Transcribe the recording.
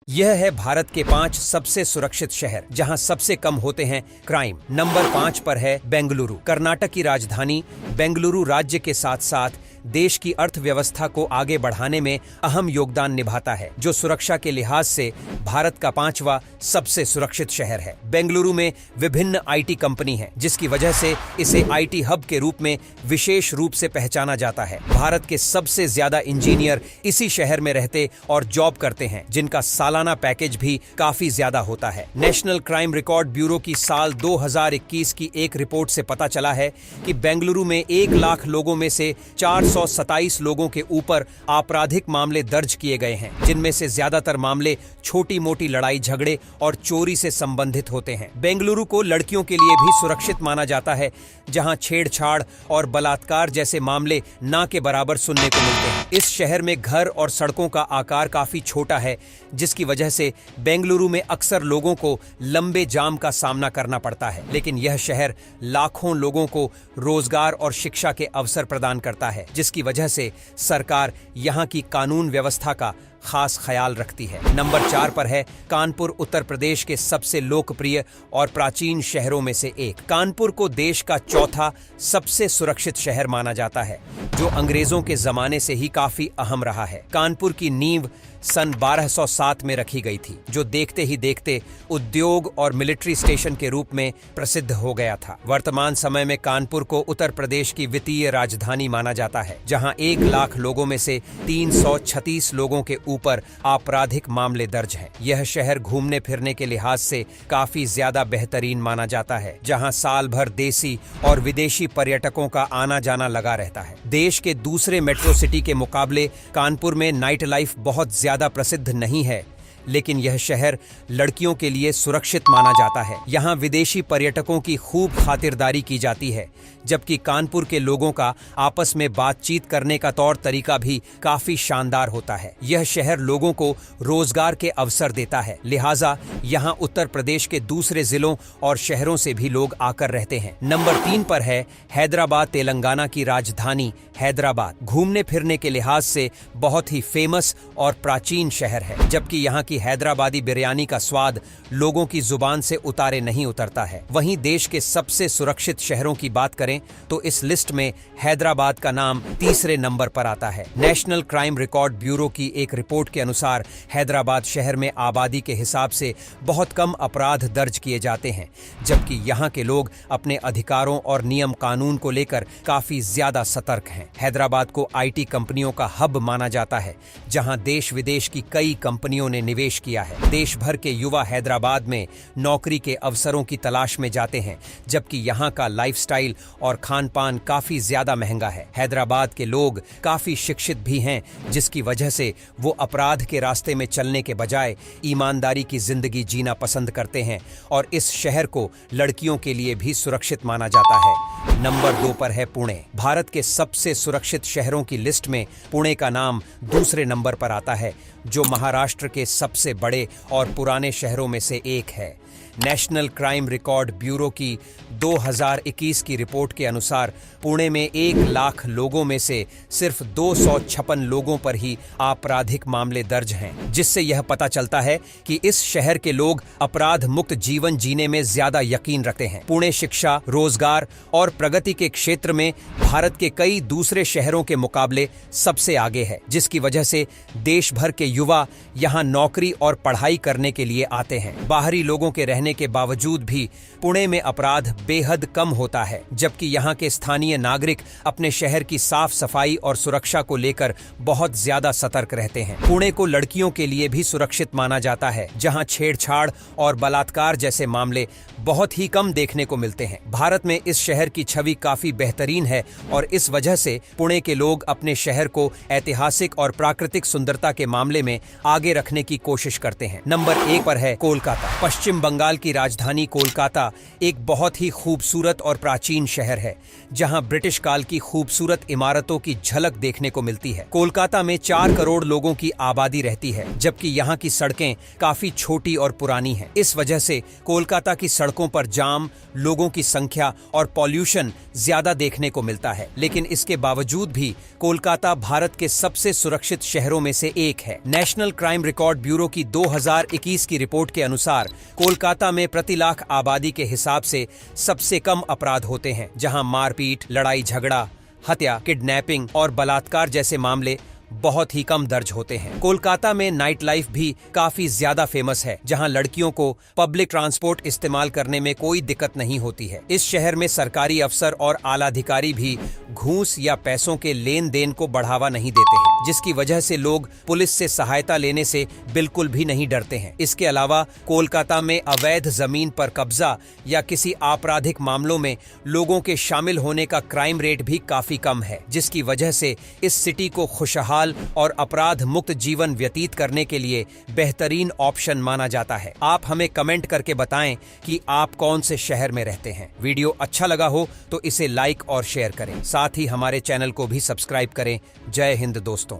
यह है भारत के 5 सबसे सुरक्षित शहर जहां सबसे कम होते हैं क्राइम। नंबर 5 पर है बेंगलुरु। कर्नाटक की राजधानी बेंगलुरु राज्य के साथ साथ देश की अर्थव्यवस्था को आगे बढ़ाने में अहम योगदान निभाता है, जो सुरक्षा के लिहाज से भारत का 5वां सबसे सुरक्षित शहर है। बेंगलुरु में विभिन्न आईटी कंपनी हैं, जिसकी वजह से इसे आईटी हब के रूप में विशेष रूप से पहचाना जाता है। भारत के सबसे ज्यादा इंजीनियर इसी शहर में रहते और जॉब करते हैं, जिनका सालाना पैकेज भी काफी ज्यादा होता है। नेशनल क्राइम रिकॉर्ड ब्यूरो की साल 2021 की एक रिपोर्ट से पता चला है कि बेंगलुरु में 1 लाख लोगों में से 427 लोगों के ऊपर आपराधिक मामले दर्ज किए गए हैं, जिनमें से ज्यादातर मामले छोटी मोटी लड़ाई झगड़े और चोरी से संबंधित होते हैं। बेंगलुरु को लड़कियों के लिए भी सुरक्षित माना जाता है, जहां छेड़छाड़ और बलात्कार जैसे मामले ना के बराबर सुनने को मिलते हैं। इस शहर में घर और सड़कों का आकार काफी छोटा है, जिसकी वजह से बेंगलुरु में अक्सर लोगों को लंबे जाम का सामना करना पड़ता है। लेकिन यह शहर लाखों लोगों को रोजगार और शिक्षा के अवसर प्रदान करता है, जिसकी वजह से सरकार यहाँ की कानून व्यवस्था का खास ख्याल रखती है। नंबर 4 पर है कानपुर, उत्तर प्रदेश के सबसे लोकप्रिय और प्राचीन शहरों में से एक। कानपुर को देश का 4था सबसे सुरक्षित शहर माना जाता है, जो अंग्रेजों के जमाने से ही काफी अहम रहा है। कानपुर की नींव सन 1207 में रखी गई थी, जो देखते ही देखते उद्योग और मिलिट्री स्टेशन के रूप में प्रसिद्ध हो गया था। वर्तमान समय में कानपुर को उत्तर प्रदेश की वित्तीय राजधानी माना जाता है, जहां 1 लाख लोगों में से 336 लोगों के ऊपर आपराधिक मामले दर्ज हैं। यह शहर घूमने फिरने के लिहाज से काफी ज्यादा बेहतरीन माना जाता है, जहां साल भर देसी और विदेशी पर्यटकों का आना जाना लगा रहता है। देश के दूसरे मेट्रो सिटी के मुकाबले कानपुर में नाइट लाइफ बहुत ज्यादा प्रसिद्ध नहीं है, लेकिन यह शहर लड़कियों के लिए सुरक्षित माना जाता है। यहाँ विदेशी पर्यटकों की खूब खातिरदारी की जाती है, जबकि कानपुर के लोगों का आपस में बातचीत करने का तौर तरीका भी काफी शानदार होता है। यह शहर लोगों को रोजगार के अवसर देता है, लिहाजा यहाँ उत्तर प्रदेश के दूसरे जिलों और शहरों से भी लोग आकर रहते हैं। नंबर 3 पर है हैदराबाद, तेलंगाना की राजधानी हैदराबाद। घूमने फिरने के लिहाज से बहुत ही फेमस और प्राचीन शहर है, जबकि यहाँ की हैदराबादी बिरयानी का स्वाद लोगों की जुबान से उतारे नहीं उतरता है। वहीं देश के सबसे सुरक्षित शहरों की बात करें तो इस लिस्ट में हैदराबाद का नाम तीसरे नंबर पर आता है। नेशनल क्राइम रिकॉर्ड ब्यूरो की एक रिपोर्ट के अनुसार हैदराबाद शहर में आबादी के हिसाब से बहुत कम अपराध दर्ज किए जाते हैं, जबकि यहाँ के लोग अपने अधिकारों और नियम कानून को लेकर काफी ज्यादा सतर्क हैं। हैदराबाद को आईटी कंपनियों का हब माना जाता है, जहां देश विदेश की कई कंपनियों ने निवेश किया है। देश भर के युवा हैदराबाद में नौकरी के अवसरों की तलाश में जाते हैं, जबकि यहाँ का लाइफस्टाइल और खान पान काफी ज्यादा महंगा है। हैदराबाद के लोग काफी शिक्षित भी हैं, जिसकी वजह से वो अपराध के रास्ते में चलने के बजाय ईमानदारी की जिंदगी जीना पसंद करते हैं, और इस शहर को लड़कियों के लिए भी सुरक्षित माना जाता है। नंबर 2 पर है पुणे। भारत के सबसे सुरक्षित शहरों की लिस्ट में पुणे का नाम दूसरे नंबर पर आता है, जो महाराष्ट्र के सबसे बड़े और पुराने शहरों में से एक है। नेशनल क्राइम रिकॉर्ड ब्यूरो की 2021 की रिपोर्ट के अनुसार पुणे में 1 लाख लोगों में से सिर्फ 256 लोगों पर ही आपराधिक मामले दर्ज हैं, जिससे यह पता चलता है कि इस शहर के लोग अपराध मुक्त जीवन जीने में ज्यादा यकीन रखते हैं। पुणे शिक्षा, रोजगार और प्रगति के क्षेत्र में भारत के कई दूसरे शहरों के मुकाबले सबसे आगे है, जिसकी वजह से देश भर के युवा यहाँ नौकरी और पढ़ाई करने के लिए आते हैं। बाहरी लोगों के रहने के बावजूद भी पुणे में अपराध बेहद कम होता है, जबकि यहाँ के स्थानीय नागरिक अपने शहर की साफ सफाई और सुरक्षा को लेकर बहुत ज्यादा सतर्क रहते हैं। पुणे को लड़कियों के लिए भी सुरक्षित माना जाता है, जहाँ छेड़छाड़ और बलात्कार जैसे मामले बहुत ही कम देखने को मिलते हैं। भारत में इस शहर की छवि काफी बेहतरीन है, और इस वजह से पुणे के लोग अपने शहर को ऐतिहासिक और प्राकृतिक सुंदरता के मामले में आगे रखने की कोशिश करते हैं। नंबर 1 पर है कोलकाता। पश्चिम बंगाल की राजधानी कोलकाता एक बहुत ही खूबसूरत और प्राचीन शहर है, जहां ब्रिटिश काल की खूबसूरत इमारतों की झलक देखने को मिलती है। कोलकाता में 4 करोड़ लोगों की आबादी रहती है, जबकि यहाँ की सड़कें काफी छोटी और पुरानी हैं। इस वजह से कोलकाता की सड़कों पर जाम, लोगों की संख्या और पॉल्यूशन ज्यादा देखने को मिलता है। लेकिन इसके बावजूद भी कोलकाता भारत के सबसे सुरक्षित शहरों में से एक है। National crime record bureau bureau की 2021 की रिपोर्ट के अनुसार कोलकाता में प्रति लाख आबादी के हिसाब से सबसे कम अपराध होते हैं, जहां मारपीट, लड़ाई झगड़ा, हत्या, किडनैपिंग और बलात्कार जैसे मामले बहुत ही कम दर्ज होते हैं। कोलकाता में नाइट लाइफ भी काफी ज्यादा फेमस है, जहां लड़कियों को पब्लिक ट्रांसपोर्ट इस्तेमाल करने में कोई दिक्कत नहीं होती है। इस शहर में सरकारी अफसर और आला अधिकारी भी घूस या पैसों के लेन देन को बढ़ावा नहीं देते हैं, जिसकी वजह से लोग पुलिस से सहायता लेने से बिल्कुल भी नहीं डरते हैं। इसके अलावा कोलकाता में अवैध जमीन पर कब्जा या किसी आपराधिक मामलों में लोगों के शामिल होने का क्राइम रेट भी काफी कम है, जिसकी वजह से इस सिटी को खुशहाल और अपराध मुक्त जीवन व्यतीत करने के लिए बेहतरीन ऑप्शन माना जाता है। आप हमें कमेंट करके बताएं कि आप कौन से शहर में रहते हैं। वीडियो अच्छा लगा हो तो इसे लाइक और शेयर करें, साथ ही हमारे चैनल को भी सब्सक्राइब करें। जय हिंद दोस्तों।